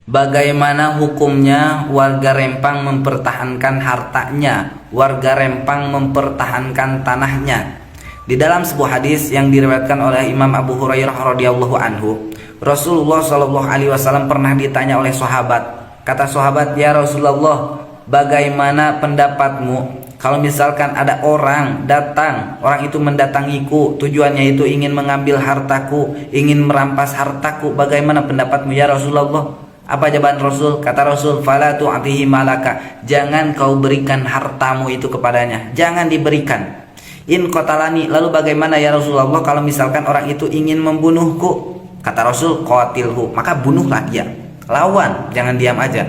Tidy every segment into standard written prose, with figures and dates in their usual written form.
Bagaimana hukumnya warga Rempang mempertahankan hartanya, warga Rempang mempertahankan tanahnya? Di dalam sebuah hadis yang diriwayatkan oleh Imam Abu Hurairah radhiyallahu anhu, Rasulullah shallallahu alaihi wasallam pernah ditanya oleh sahabat. Kata sahabat, "Ya Rasulullah, bagaimana pendapatmu kalau misalkan ada orang datang, orang itu mendatangiku, tujuannya itu ingin mengambil hartaku, ingin merampas hartaku, bagaimana pendapatmu ya Rasulullah?" Apa jawaban Rasul? Kata Rasul, "Fala tu'tihi malaka." Jangan kau berikan hartamu itu kepadanya, jangan diberikan. "In qatalani." Lalu bagaimana ya Rasulullah kalau misalkan orang itu ingin membunuhku? Kata Rasul, "Qatilhu." Maka bunuhlah dia, lawan, jangan diam aja.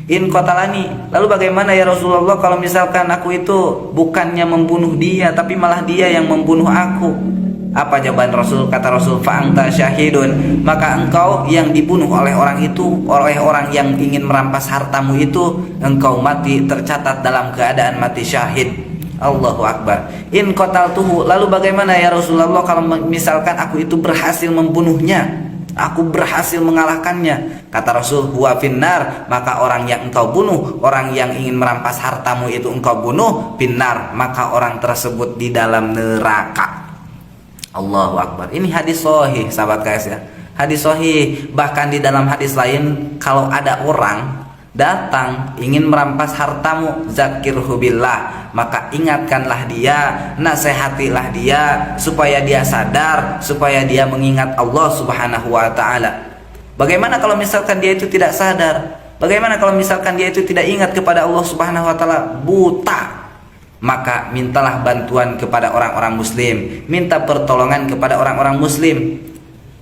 "In qatalani." Lalu bagaimana ya Rasulullah kalau misalkan aku itu bukannya membunuh dia, tapi malah dia yang membunuh aku? Apa jawaban Rasul? Kata Rasul, "Fa anta syahidun." Maka engkau yang dibunuh oleh orang itu, oleh orang yang ingin merampas hartamu itu, engkau mati, tercatat dalam keadaan mati syahid. Allahu Akbar. "In qataltuhu." Lalu bagaimana ya Rasulullah kalau misalkan aku itu berhasil membunuhnya, aku berhasil mengalahkannya? Kata Rasul, "Huwa finnar." Maka orang yang engkau bunuh, orang yang ingin merampas hartamu itu engkau bunuh, finnar, maka orang tersebut di dalam neraka. Allahu Akbar. Ini hadis sahih sahabat guys ya. Hadis sahih. Bahkan di dalam hadis lain, kalau ada orang datang ingin merampas hartamu, zakirhu billah, maka ingatkanlah dia, nasihatilah dia supaya dia sadar, supaya dia mengingat Allah Subhanahu wa taala. Bagaimana kalau misalkan dia itu tidak sadar? Bagaimana kalau misalkan dia itu tidak ingat kepada Allah Subhanahu wa taala, buta? Maka mintalah bantuan kepada orang-orang muslim, minta pertolongan kepada orang-orang muslim.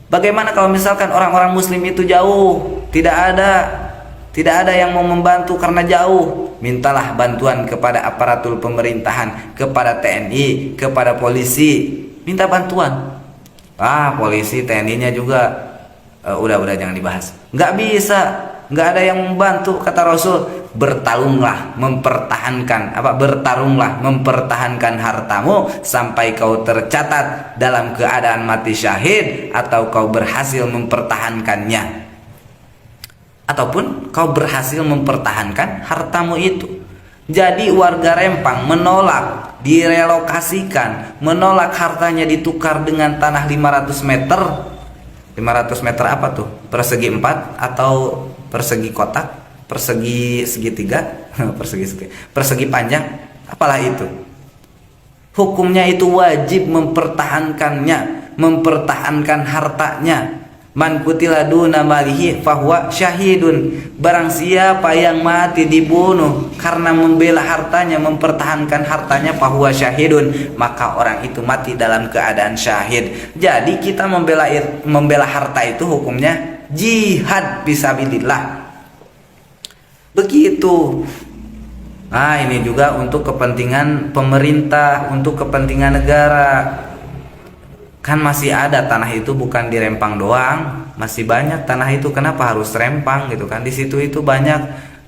Bagaimana kalau misalkan orang-orang muslim itu jauh, tidak ada yang mau membantu karena jauh? Mintalah bantuan kepada aparatur pemerintahan, kepada TNI, kepada polisi. Minta bantuan. Polisi, TNI-nya juga udah jangan dibahas. Nggak bisa, nggak ada yang membantu. Kata Rasul, bertarunglah mempertahankan hartamu sampai kau tercatat dalam keadaan mati syahid, atau kau berhasil mempertahankannya, ataupun kau berhasil mempertahankan hartamu itu. Jadi warga Rempang menolak direlokasikan, menolak hartanya ditukar dengan tanah 500 meter. 500 meter apa tuh? Persegi 4 atau persegi kotak? Persegi segitiga, persegi panjang, apalah itu. Hukumnya itu wajib mempertahankannya, mempertahankan hartanya. Man qutila duna malihi fahuwa syahidun. Barang siapa yang mati dibunuh karena membela hartanya, mempertahankan hartanya, fahuwa syahidun, maka orang itu mati dalam keadaan syahid. Jadi kita membela harta itu hukumnya jihad fisabilillah. Begitu. Ini juga untuk kepentingan pemerintah, untuk kepentingan negara. Kan masih ada tanah itu bukan di Rempang doang, masih banyak tanah itu. Kenapa harus Rempang gitu kan? Di situ itu banyak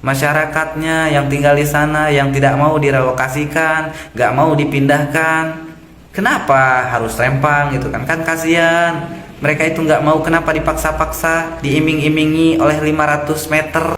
masyarakatnya yang tinggal di sana yang tidak mau direlokasikan, nggak mau dipindahkan. Kenapa harus Rempang gitu kan? Kan kasihan. Mereka itu nggak mau, kenapa dipaksa-paksa, diiming-imingi oleh 500 meter.